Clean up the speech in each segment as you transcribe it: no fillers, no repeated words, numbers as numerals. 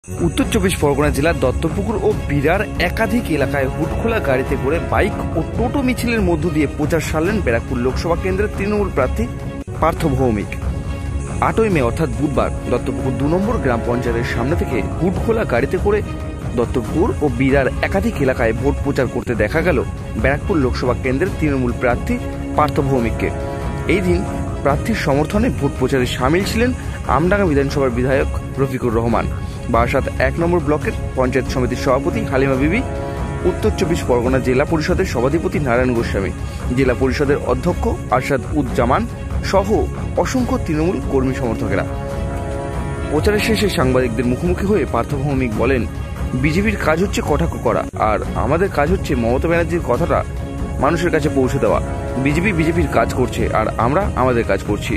উত্তর চব্বিশ পরগনা জেলার দত্তপুকুর ও বিরার একাধিক এলাকায় হুটখোলা গাড়িতে করে বাইক ও টোটো মিছিলের মধ্য দিয়ে প্রচার সারলেন ব্যারাকপুর লোকসভা কেন্দ্রের তৃণমূল প্রার্থী পার্থ ভৌমিক। 8ই মে অর্থাৎ বুধবার দত্তপুকুর 2 নম্বর গ্রাম পঞ্চায়েতের সামনে থেকে হুটখোলা গাড়িতে করে দত্তপুকুর ও বিরার একাধিক এলাকায় ভোট প্রচার করতে দেখা গেল ব্যারাকপুর লোকসভা কেন্দ্রের তৃণমূল প্রার্থী পার্থ ভৌমিককে। এই দিন প্রার্থীর সমর্থনে ভোট প্রচারে সামিল ছিলেন আমডাঙ্গা বিধানসভার বিধায়ক রফিকুর রহমান, বারাসাত 1 নম্বর ব্লকের পঞ্চায়েত সমিতির সভাপতি হালিমা বিবি, উত্তর চব্বিশ পরগনা জেলা পরিষদের সভাধিপতি নারায়ণ গোস্বামী, জেলা পরিষদের অধ্যক্ষ আরশাদ উজ্জামান সহ অসংখ্য তৃণমূল কর্মী সমর্থকেরা। প্রচারের শেষে সাংবাদিকদের মুখোমুখি হয়ে পার্থ ভৌমিক বলেন, বিজেপির কাজ হচ্ছে কটাক্ষ করা, আর আমাদের কাজ হচ্ছে মমতা ব্যানার্জির কথাটা মানুষের কাছে পৌঁছে দেওয়া। বিজেপির কাজ করছে আর আমরা আমাদের কাজ করছি।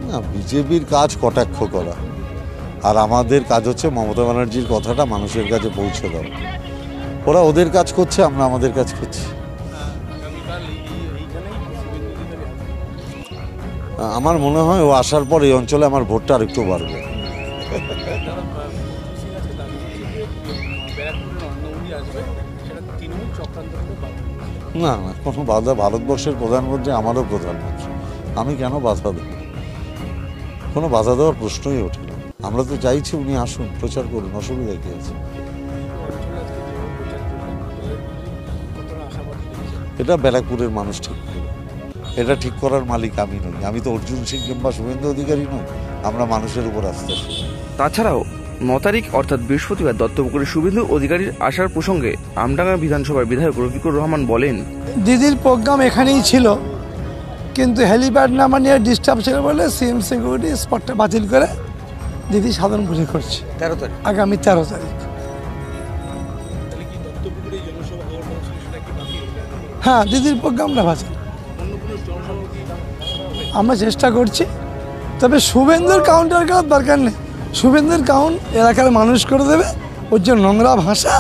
না, বিজেপির কাজ কটাক্ষ করা আর আমাদের কাজ হচ্ছে মমতা ব্যানার্জির কথাটা মানুষের কাছে পৌঁছে দেওয়া। ওরা ওদের কাজ করছে, আমরা আমাদের কাজ করছি। আমার মনে হয় ও আসার পর এই অঞ্চলে আমার ভোটটা আর একটু বাড়বে। না না, কোনো বাধা, ভারতবর্ষের প্রধানমন্ত্রী আমারও প্রধানমন্ত্রী, আমি কেন বাধা দেব? কোনো বাধা দেওয়ার প্রশ্নই ওঠে না। আমরা তো চাইছি উনি আসুন, প্রচার করুন, অসুবিধা কি আছে? এটা ব্যারাকপুরের মানুষ ঠিক করবে, এটা ঠিক করার মালিক আমি নই। আমি তো অর্জুন সিং কিংবা শুভেন্দু অধিকারী নই, আমরা মানুষের উপর আস্থা। তাছাড়াও 9 তারিখ অর্থাৎ বৃহস্পতিবার দত্তপুকুরে শুভেন্দু অধিকারীর আসার প্রসঙ্গে আমডাঙ্গা বিধানসভার বিধায়ক রফিকুর রহমান বলেন, দিদির প্রোগ্রাম এখানেই ছিল, কিন্তু হেলিপ্যাড নামা নিয়ে ডিস্টার্ব ছিল বলে সিএম সিকিউরিটি স্পটটা বাতিল করে দিদি সাধারণ পুজো করছে 13 তারিখ, আগামী 13 তারিখ। হ্যাঁ, দিদির প্রোগ্রামটা বাতিল। আমরা চেষ্টা করছি, তবে শুভেন্দুর কাউন্টার করার দরকার নেই। শুভেন্দুর কাউন্ট এলাকার মানুষ করে দেবে। ওর যে নোংরা ভাষা,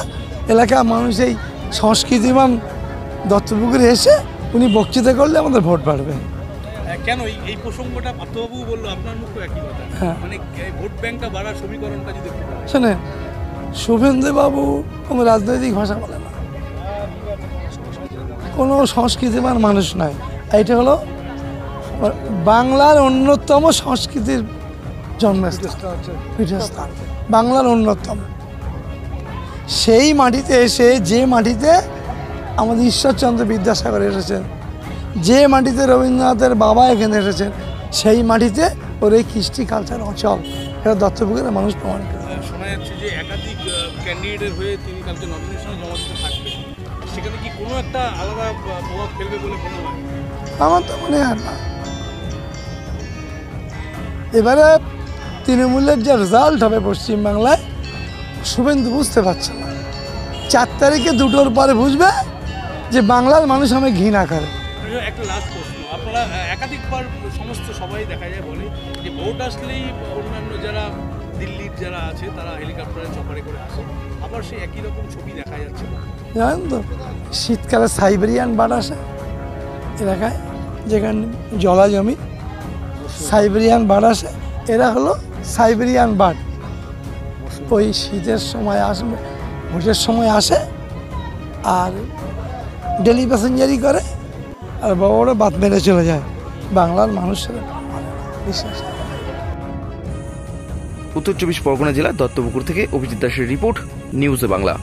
এলাকার মানুষ এই সংস্কৃতিমান দত্তপুকুরে এসে উনি বক্তৃতা করলে আমাদের ভোট বাড়বে। কেন এই প্রসঙ্গটা পার্থবাবু বললো, আপনার মুখে একই কথা। হ্যাঁ, মানে ভোট ব্যাংকটা বাড়ার সমীকরণটা যদি শোনেন, শুভেন্দুবাবু কোনো রাজনৈতিক ভাষা বলে না, কোনো সংস্কৃতিমান মানুষ নয়। এটা হলো বাংলার অন্যতম সংস্কৃতির জন্মস্থান, বাংলার অন্যতম। সেই মাটিতে এসে, যে মাটিতে আমাদের ঈশ্বরচন্দ্র বিদ্যাসাগর এসেছেন, যে মাটিতে রবীন্দ্রনাথের বাবা এখানে এসেছেন, সেই মাটিতে ওর এই কৃষ্টি কালচার অচল। এটা দত্তপুকুরের মানুষ প্রমাণ করে। শোনা যাচ্ছে যে একাধিক ক্যান্ডিডেট হয়ে তিনি কালকে নমিনেশন জমা দিতে থাকবেন, সেখানে কি কোনো একটা আলাদা প্রভাব ফেলবে বলে মনে হয়? আমার তো মনে হয় না। এবারে তৃণমূলের যে রেজাল্ট হবে পশ্চিমবাংলায়, শুভেন্দু বুঝতে পারছে না। 4 তারিখে 2টোর পরে বুঝবে যে বাংলার মানুষ আমায় ঘৃণা করে। একটা লাস্ট প্রশ্ন, আপনারা একাধিকবার সমস্ত সবাই দেখা যায় বলে যে ভোট আসলেই অন্যান্য যারা দিল্লির যারা আছে তারা হেলিকপ্টারে চপারে করে আসে, আবার সেই একই রকম ছবি দেখা যাচ্ছে। জানেন তো, শীতকালে সাইবেরিয়ান বার্ড আসে এলাকায়, যেখানে জলা জমি, সাইবেরিয়ান বার্ড আসে। এরা হলো সাইবেরিয়ান বার্ড। ওই শীতের সময় আসবে, ভোটের সময় আসে আর ডেলি প্যাসেঞ্জারি করে আর বড় বড় বাত মেরে চলে যায়। বাংলার মানুষের বিশ্বাস। উত্তর চব্বিশ পরগনা জেলা দত্তপুকুর থেকে অভিজিৎ দাসের রিপোর্ট, নিউজ বাংলা।